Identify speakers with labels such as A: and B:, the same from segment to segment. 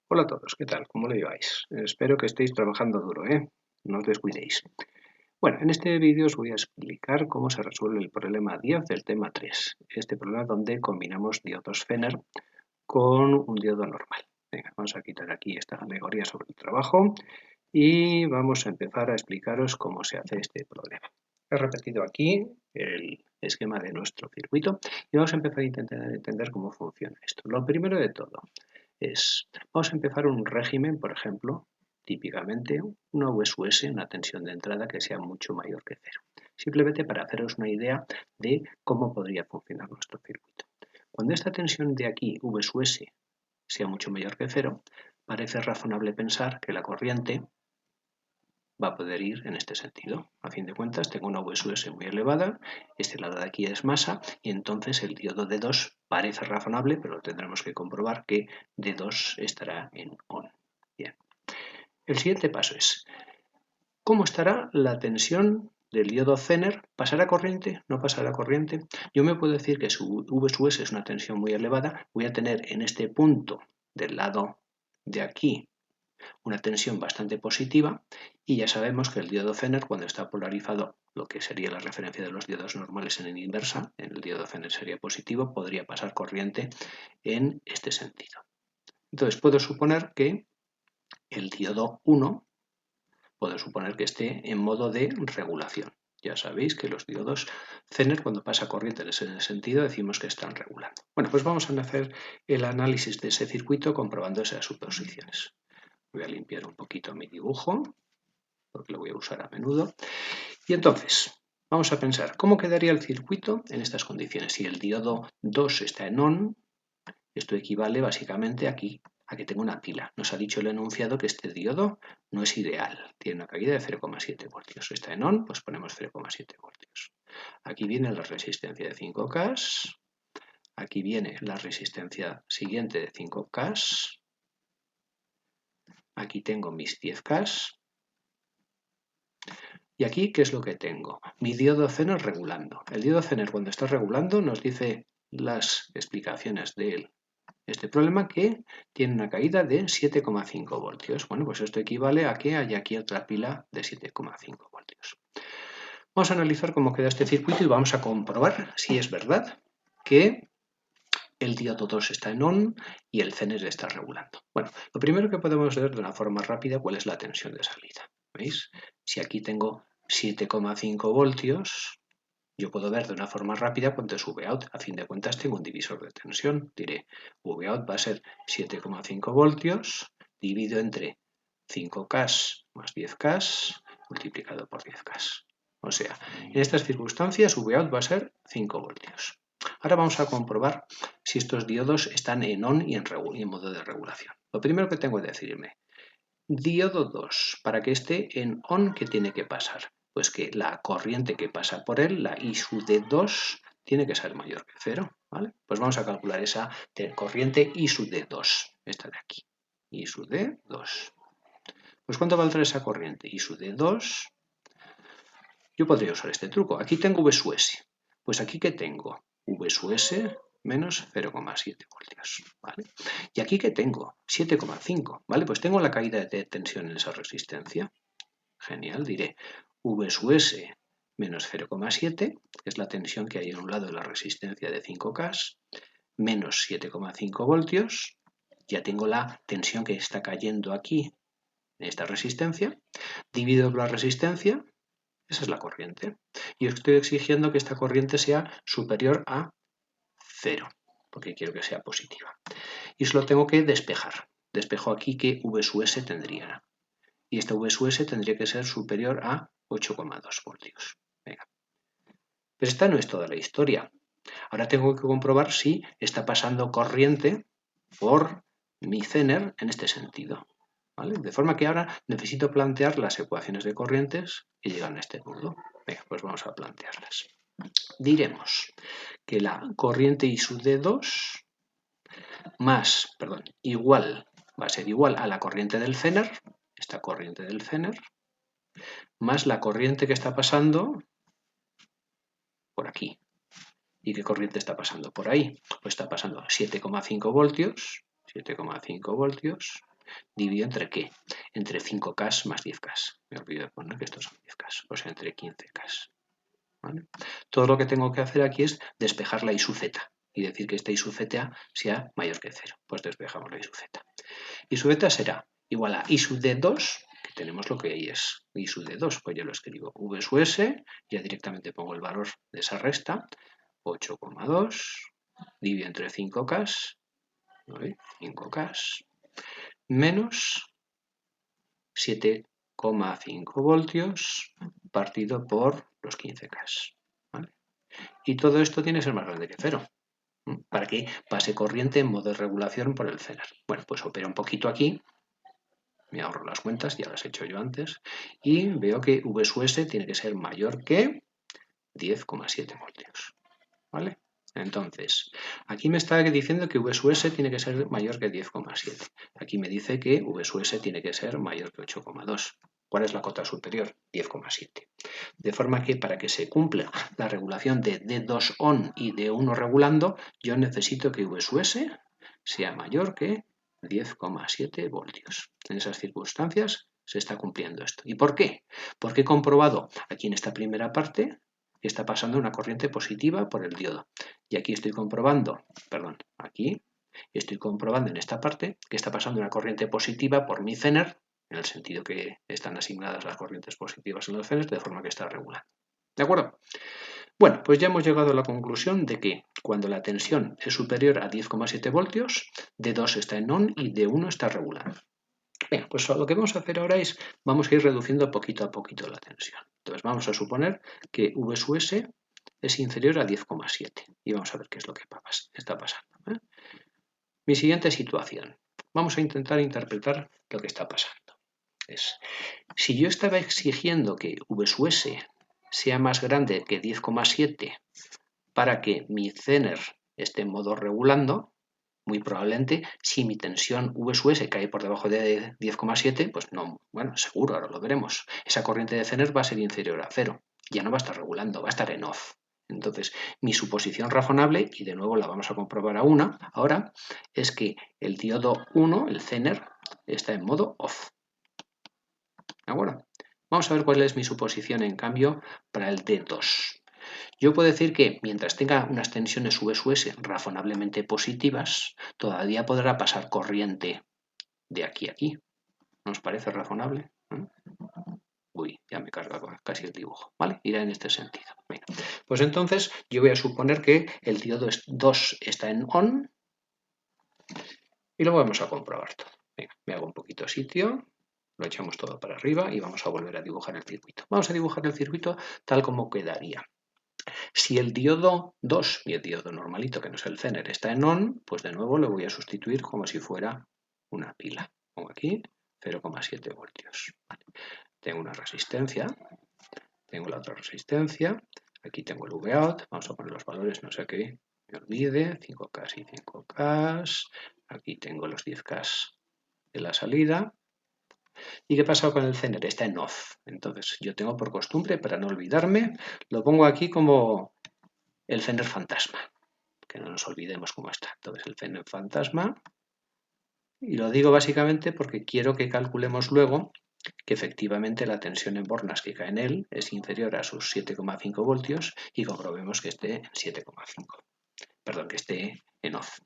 A: Hola a todos, ¿qué tal? ¿Cómo lo lleváis? Espero que estéis trabajando duro, ¿eh? No os descuidéis. Bueno, en este vídeo os voy a explicar cómo se resuelve el problema 10 del tema 3. Este problema donde combinamos diodos Zener con un diodo normal. Venga, vamos a quitar aquí esta alegoría sobre el trabajo y vamos a empezar a explicaros cómo se hace este problema. He repetido aquí el esquema de nuestro circuito y vamos a empezar a intentar entender cómo funciona esto. Lo primero de todo vamos a empezar un régimen, por ejemplo, típicamente una US, una tensión de entrada que sea mucho mayor que cero. Simplemente para haceros una idea de cómo podría funcionar nuestro circuito. Cuando esta tensión de aquí, VS, sea mucho mayor que cero, parece razonable pensar que la corriente va a poder ir en este sentido. A fin de cuentas, tengo una VS muy elevada, este lado de aquí es masa, y entonces el diodo D2 parece razonable, pero tendremos que comprobar que D2 estará en ON. Bien. El siguiente paso es, ¿cómo estará la tensión del diodo Zener? ¿Pasará corriente? ¿No pasará corriente? Yo me puedo decir que su VS es una tensión muy elevada, voy a tener en este punto del lado de aquí una tensión bastante positiva y ya sabemos que el diodo Zener cuando está polarizado, lo que sería la referencia de los diodos normales en inversa, en el diodo Zener sería positivo, podría pasar corriente en este sentido. Entonces puedo suponer que el diodo 1 puedo suponer que esté en modo de regulación. Ya sabéis que los diodos Zener cuando pasa corriente en ese sentido decimos que están regulando. Bueno, pues vamos a hacer el análisis de ese circuito comprobando esas suposiciones. Voy a limpiar un poquito mi dibujo, porque lo voy a usar a menudo. Y entonces, vamos a pensar, ¿cómo quedaría el circuito en estas condiciones? Si el diodo 2 está en ON, esto equivale básicamente aquí a que tengo una pila. Nos ha dicho el enunciado que este diodo no es ideal, tiene una caída de 0,7 voltios. Está en ON, pues ponemos 0,7 voltios. Aquí viene la resistencia de 5K, aquí viene la resistencia siguiente de 5K, aquí tengo mis 10K, y aquí, ¿qué es lo que tengo? Mi diodo Zener regulando. El diodo Zener cuando está regulando nos dice las explicaciones de este problema que tiene una caída de 7,5 voltios. Bueno, pues esto equivale a que hay aquí otra pila de 7,5 voltios. Vamos a analizar cómo queda este circuito y vamos a comprobar si es verdad que el diodo 2 está en ON y el Zener está regulando. Bueno, lo primero que podemos ver de una forma rápida cuál es la tensión de salida. ¿Veis? Si aquí tengo 7,5 voltios, yo puedo ver de una forma rápida cuánto es Vout. A fin de cuentas tengo un divisor de tensión. Diré, Vout va a ser 7,5 voltios dividido entre 5K más 10K multiplicado por 10K. O sea, en estas circunstancias Vout va a ser 5 voltios. Ahora vamos a comprobar si estos diodos están en ON y en modo de regulación. Lo primero que tengo que decirme, diodo 2, para que esté en ON, ¿qué tiene que pasar? Pues que la corriente que pasa por él, la I sub de 2, tiene que ser mayor que 0. ¿Vale? Pues vamos a calcular esa corriente I sub de 2, esta de aquí. I sub de 2. Pues ¿cuánto valdrá esa corriente? I sub de 2. Yo podría usar este truco. Aquí tengo V sub S. Pues aquí ¿qué tengo? V sub S menos 0,7 voltios. ¿Vale? ¿Y aquí qué tengo? 7,5. ¿Vale? Pues tengo la caída de tensión en esa resistencia. Genial, diré V sub S menos 0,7, que es la tensión que hay en un lado de la resistencia de 5K, menos 7,5 voltios. Ya tengo la tensión que está cayendo aquí en esta resistencia. Divido por la resistencia, esa es la corriente. Y estoy exigiendo que esta corriente sea superior a 0, porque quiero que sea positiva. Y eso lo tengo que despejar. Despejo aquí que V sub S tendría. Y esta V sub S tendría que ser superior a 8,2 voltios. Venga. Pero esta no es toda la historia. Ahora tengo que comprobar si está pasando corriente por mi Zener en este sentido. ¿Vale? De forma que ahora necesito plantear las ecuaciones de corrientes que llegan a este nudo. Venga, pues vamos a plantearlas. Diremos que la corriente I sub de 2 va a ser igual a la corriente del Zener, esta corriente del Zener, más la corriente que está pasando por aquí. ¿Y qué corriente está pasando por ahí? Pues está pasando 7,5 voltios, 7,5 voltios dividido entre ¿qué? Entre 5K más 10K. Me olvido de poner que estos son 10K, o sea, entre 15K. ¿Vale? Todo lo que tengo que hacer aquí es despejar la I sub z y decir que esta I sub z sea mayor que 0. Pues despejamos la I sub z. I sub z será igual a I sub d2, que tenemos lo que ahí es I sub d2, pues yo lo escribo V sub s, ya directamente pongo el valor de esa resta, 8,2 dividido entre 5K, ¿vale? 5K, menos 7,5 voltios partido por los 15K. ¿Vale? Y todo esto tiene que ser más grande que 0. Para que pase corriente en modo de regulación por el Zener. Bueno, pues opero un poquito aquí. Me ahorro las cuentas, ya las he hecho yo antes. Y veo que V sub s tiene que ser mayor que 10,7 voltios. ¿Vale? Entonces, aquí me está diciendo que V sub s tiene que ser mayor que 10,7. Aquí me dice que V sub s tiene que ser mayor que 8,2. ¿Cuál es la cota superior? 10,7. De forma que para que se cumpla la regulación de D2 on y D1 regulando, yo necesito que V sub s sea mayor que 10,7 voltios. En esas circunstancias se está cumpliendo esto. ¿Y por qué? Porque he comprobado aquí en esta primera parte que está pasando una corriente positiva por el diodo. Y aquí estoy comprobando, perdón, aquí estoy comprobando en esta parte que está pasando una corriente positiva por mi Zener, en el sentido que están asignadas las corrientes positivas en los Zeners, de forma que está regulando. ¿De acuerdo? Bueno, pues ya hemos llegado a la conclusión de que cuando la tensión es superior a 10,7 voltios, D2 está en on y D1 está regulando. Bien, pues lo que vamos a hacer ahora es, vamos a ir reduciendo poquito a poquito la tensión. Entonces vamos a suponer que V sub s es inferior a 10,7 y vamos a ver qué es lo que está pasando. Mi siguiente situación. Vamos a intentar interpretar lo que está pasando. Si yo estaba exigiendo que V sub s sea más grande que 10,7 para que mi Zener esté en modo regulando, muy probablemente si mi tensión V sub s cae por debajo de 10,7, pues no, bueno, seguro, ahora lo veremos. Esa corriente de Zener va a ser inferior a 0. Ya no va a estar regulando, va a estar en off. Entonces, mi suposición razonable, y de nuevo la vamos a comprobar ahora, es que el diodo 1, el Zener, está en modo off. ¿De acuerdo? Vamos a ver cuál es mi suposición, en cambio, para el D2. Yo puedo decir que mientras tenga unas tensiones V sub s razonablemente positivas, todavía podrá pasar corriente de aquí a aquí. ¿Nos parece razonable? Uy, ya me carga casi el dibujo, ¿vale? Irá en este sentido. Venga. Pues entonces yo voy a suponer que el diodo 2 está en on y lo vamos a comprobar todo. Venga, me hago un poquito de sitio, lo echamos todo para arriba y vamos a volver a dibujar el circuito. Vamos a dibujar el circuito tal como quedaría. Si el diodo 2 y el diodo normalito, que no es el Zener, está en on, pues de nuevo lo voy a sustituir como si fuera una pila. Pongo aquí 0,7 voltios. Vale. Tengo una resistencia, tengo la otra resistencia, aquí tengo el Vout, vamos a poner los valores, no sé qué me olvide, 5K y 5K, aquí tengo los 10K de la salida. ¿Y qué pasa con el Zener? Está en off. Entonces yo tengo por costumbre, para no olvidarme, lo pongo aquí como el Zener fantasma, que no nos olvidemos cómo está. Entonces el Zener fantasma, y lo digo básicamente porque quiero que calculemos luego que efectivamente la tensión en bornas que cae en él es inferior a sus 7,5 voltios y comprobemos que esté en 7,5. Perdón, que esté en off.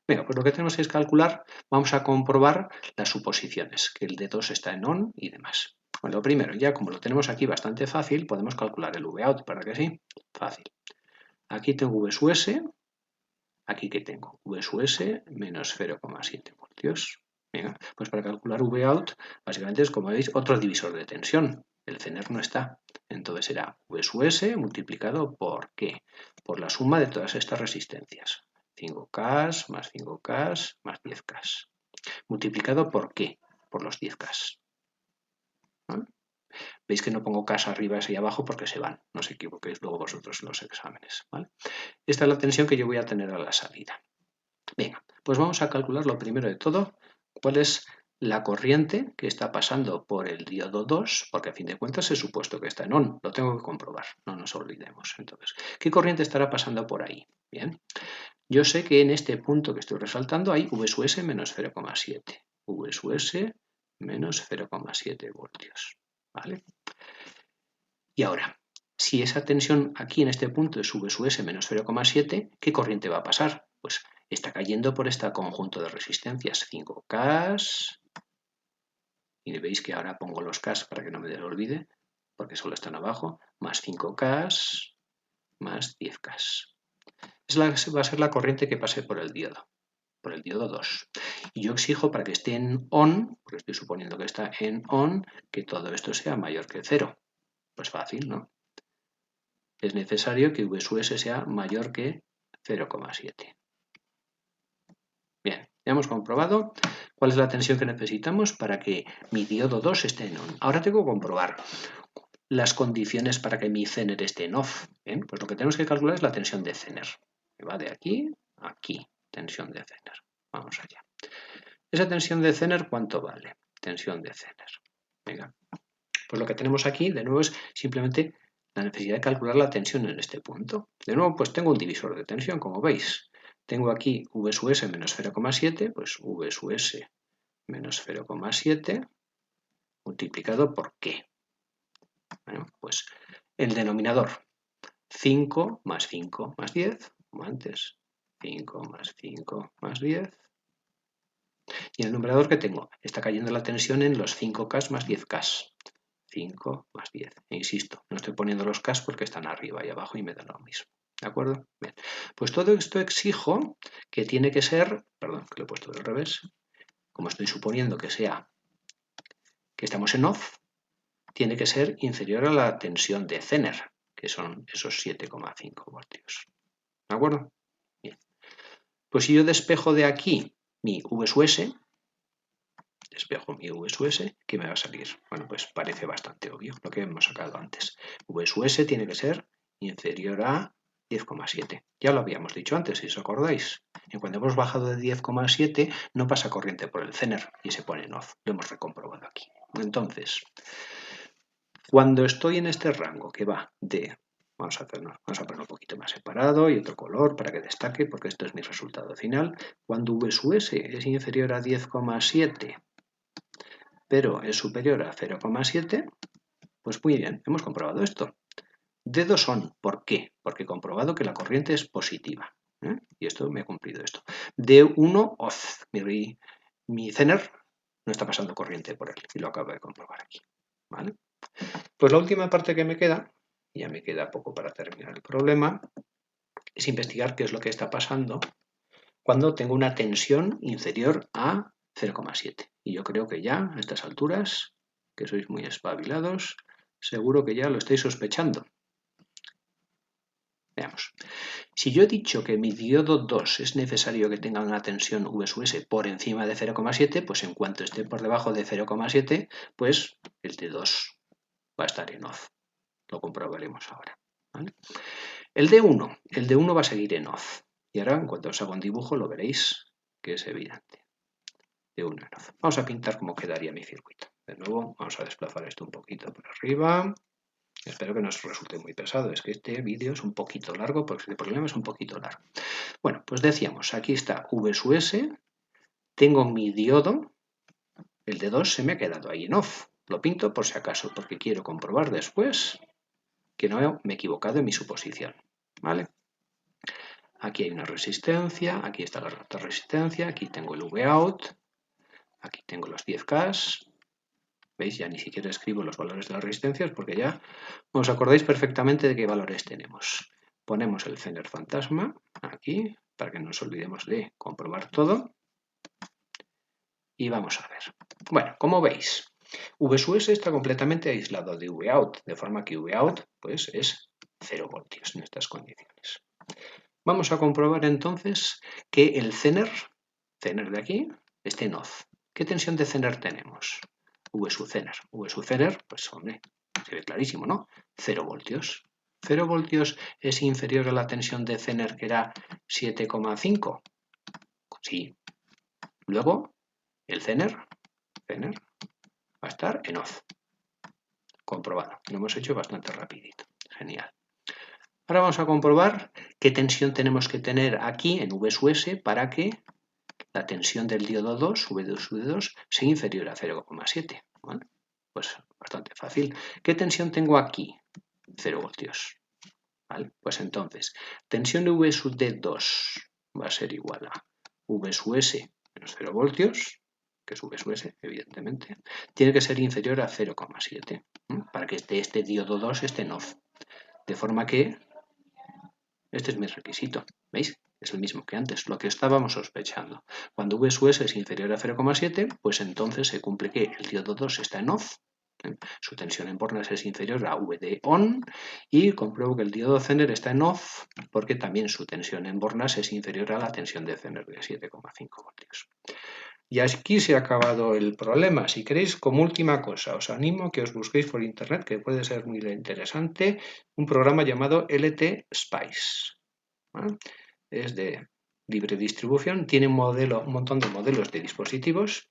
A: Venga, pues lo que tenemos es calcular, vamos a comprobar las suposiciones, que el D2 está en on y demás. Bueno, lo primero, ya como lo tenemos aquí bastante fácil, podemos calcular el Vout, ¿para que sí? Fácil. Aquí tengo V sub s, aquí que tengo V sub s menos 0,7 voltios. Venga, pues para calcular Vout, básicamente es, como veis, otro divisor de tensión. El Zener no está. Entonces será V sub s multiplicado por ¿qué? Por la suma de todas estas resistencias. 5K más 5K más 10K. ¿Multiplicado por qué? Por los 10K. ¿Vale? Veis que no pongo K arriba y abajo porque se van. No os equivoquéis luego vosotros en los exámenes. ¿Vale? Esta es la tensión que yo voy a tener a la salida. Venga, pues vamos a calcular lo primero de todo cuál es la corriente que está pasando por el diodo 2, porque a fin de cuentas he supuesto que está en on. Lo tengo que comprobar, no nos olvidemos. Entonces, ¿qué corriente estará pasando por ahí? Bien. Yo sé que en este punto que estoy resaltando hay V sub s menos 0,7. V sub S menos 0,7 voltios. ¿Vale? Y ahora, si esa tensión aquí en este punto es V sub S menos 0,7, ¿qué corriente va a pasar? Pues está cayendo por este conjunto de resistencias 5K. Y veis que ahora pongo los K para que no me olvide, porque solo están abajo, más 5K más 10K. Va a ser la corriente que pase por el diodo 2. Y yo exijo para que esté en ON, porque estoy suponiendo que está en ON, que todo esto sea mayor que 0. Pues fácil, ¿no? Es necesario que V sub S sea mayor que 0,7. Bien, ya hemos comprobado cuál es la tensión que necesitamos para que mi diodo 2 esté en ON. Ahora tengo que comprobar las condiciones para que mi Zener esté en OFF. Bien, pues lo que tenemos que calcular es la tensión de Zener. Que va de aquí a aquí, tensión de Zener. Vamos allá. ¿Esa tensión de Zener cuánto vale? Tensión de Zener. Venga, pues lo que tenemos aquí, de nuevo, es simplemente la necesidad de calcular la tensión en este punto. De nuevo, pues tengo un divisor de tensión, como veis. Tengo aquí V sub S menos 0,7, pues V sub S menos 0,7 multiplicado por ¿qué? Bueno, pues el denominador 5 más 5 más 10, como antes, 5 más 5 más 10. Y el numerador que tengo, está cayendo la tensión en los 5K más 10K. 5 más 10. E insisto, no estoy poniendo los K porque están arriba y abajo y me dan lo mismo. ¿De acuerdo? Bien. Pues todo esto exijo que tiene que ser, perdón, que lo he puesto del revés, como estoy suponiendo que sea, que estamos en OFF, tiene que ser inferior a la tensión de Zener, que son esos 7,5 voltios. ¿De acuerdo? Bien. Pues si yo despejo de aquí mi V sub S, despejo mi V sub S, ¿qué me va a salir? Bueno, pues parece bastante obvio lo que hemos sacado antes. V sub S tiene que ser inferior a 10,7. Ya lo habíamos dicho antes, si os acordáis. Y cuando hemos bajado de 10,7 no pasa corriente por el Zener y se pone en OFF. Lo hemos recomprobado aquí. Entonces, cuando estoy en este rango que va de... Vamos a ponerlo un poquito más separado y otro color para que destaque, porque esto es mi resultado final. Cuando V sub S es inferior a 10,7, pero es superior a 0,7, pues muy bien, hemos comprobado esto. Dedos son, ¿por qué? Porque he comprobado que la corriente es positiva. Y esto me ha cumplido esto. D1 OFF, mi Zener no está pasando corriente por él, y lo acabo de comprobar aquí. ¿Vale? Pues la última parte que me queda, y ya me queda poco para terminar el problema, es investigar qué es lo que está pasando cuando tengo una tensión inferior a 0,7. Y yo creo que ya, a estas alturas, que sois muy espabilados, seguro que ya lo estáis sospechando. Veamos. Si yo he dicho que mi diodo 2 es necesario que tenga una tensión V sub S por encima de 0,7, pues en cuanto esté por debajo de 0,7, pues el D2 va a estar en OFF. Lo comprobaremos ahora. ¿Vale? El D1 va a seguir en OFF. Y ahora, en cuanto os haga un dibujo, lo veréis que es evidente. D1 en OFF. Vamos a pintar cómo quedaría mi circuito. De nuevo, vamos a desplazar esto un poquito por arriba. Espero que no os resulte muy pesado. Es que este vídeo es un poquito largo, porque este problema es un poquito largo. Bueno, pues decíamos, aquí está V sub S. Tengo mi diodo. El D2 se me ha quedado ahí en OFF. Lo pinto por si acaso, porque quiero comprobar después que no me he equivocado en mi suposición. ¿Vale? Aquí hay una resistencia, aquí está la otra resistencia, aquí tengo el Vout, aquí tengo los 10K. ¿Veis? Ya ni siquiera escribo los valores de las resistencias porque ya os acordáis perfectamente de qué valores tenemos. Ponemos el Zener fantasma aquí para que no nos olvidemos de comprobar todo. Y vamos a ver. Bueno, como veis, V sub S está completamente aislado de Vout, de forma que Vout pues, es 0 voltios en estas condiciones. Vamos a comprobar entonces que el Zener de aquí, esté en OFF. ¿Qué tensión de Zener tenemos? V sub Zener. V sub Zener, pues hombre, se ve clarísimo, ¿no? 0 voltios. 0 voltios es inferior a la tensión de Zener que era 7,5. Sí. Luego, el Zener va a estar en OFF. Comprobado. Lo hemos hecho bastante rapidito. Genial. Ahora vamos a comprobar qué tensión tenemos que tener aquí en V sub S para que la tensión del diodo 2, V2, V2, sea inferior a 0,7. ¿Vale? Pues bastante fácil. ¿Qué tensión tengo aquí? 0 voltios. ¿Vale? Pues entonces, tensión de V sub D2 va a ser igual a V sub S menos 0 voltios, que es V sub S, evidentemente, tiene que ser inferior a 0,7 para que este diodo 2 esté en off. De forma que este es mi requisito. ¿Veis? Es el mismo que antes, lo que estábamos sospechando. Cuando V sub S es inferior a 0,7, pues entonces se cumple que el diodo 2 está en off. Su tensión en bornas es inferior a V de on y compruebo que el diodo Zener está en off porque también su tensión en bornas es inferior a la tensión de Zener de 7,5 voltios. Y aquí se ha acabado el problema. Si queréis, como última cosa, os animo a que os busquéis por internet, que puede ser muy interesante, un programa llamado LT Spice. ¿Vale? Es de libre distribución, tiene un montón de modelos de dispositivos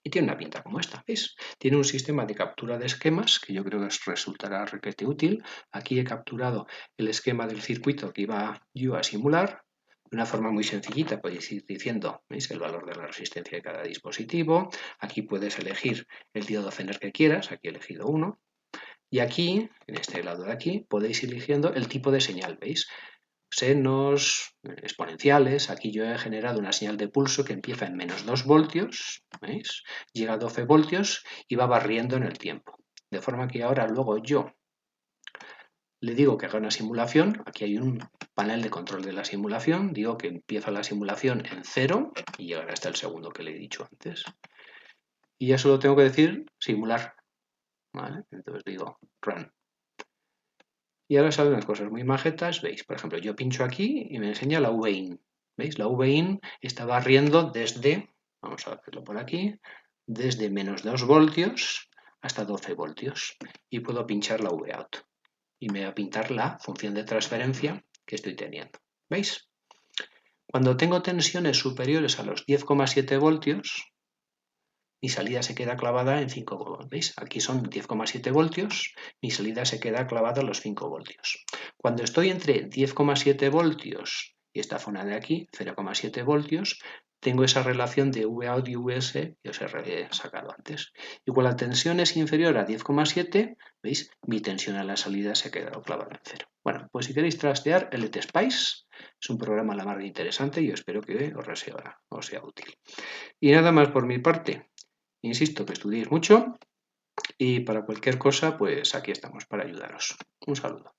A: y tiene una pinta como esta, ¿veis? Tiene un sistema de captura de esquemas que yo creo que os resultará requete útil. Aquí he capturado el esquema del circuito que iba yo a simular. De una forma muy sencillita podéis ir diciendo, ¿veis?, el valor de la resistencia de cada dispositivo. Aquí puedes elegir el diodo Zener que quieras, aquí he elegido uno. Y aquí, en este lado de aquí, podéis ir eligiendo el tipo de señal, ¿veis? Senos, exponenciales. Aquí yo he generado una señal de pulso que empieza en menos 2 voltios, ¿veis? Llega a 12 voltios y va barriendo en el tiempo. De forma que ahora luego yo le digo que haga una simulación. Aquí hay un panel de control de la simulación. Digo que empieza la simulación en 0 y llegará hasta el segundo que le he dicho antes. Y ya solo tengo que decir simular. ¿Vale? Entonces digo run. Y ahora salen unas cosas muy majetas, veis, por ejemplo, yo pincho aquí y me enseña la VIN. ¿Veis? La VIN está barriendo desde, vamos a hacerlo por aquí, desde menos 2 voltios hasta 12 voltios. Y puedo pinchar la VOUT. Y me va a pintar la función de transferencia que estoy teniendo. ¿Veis? Cuando tengo tensiones superiores a los 10,7 voltios, mi salida se queda clavada en 5 voltios. ¿Veis? Aquí son 10,7 voltios, mi salida se queda clavada a los 5 voltios. Cuando estoy entre 10,7 voltios y esta zona de aquí, 0,7 voltios, tengo esa relación de Vout y Vs que os he sacado antes. Y cuando la tensión es inferior a 10,7, ¿veis? Mi tensión a la salida se ha quedado clavada en 0. Bueno, pues si queréis trastear, LT Spice es un programa a la mar interesante y yo espero que os sea útil. Y nada más por mi parte. Insisto que estudiéis mucho y para cualquier cosa, pues aquí estamos para ayudaros. Un saludo.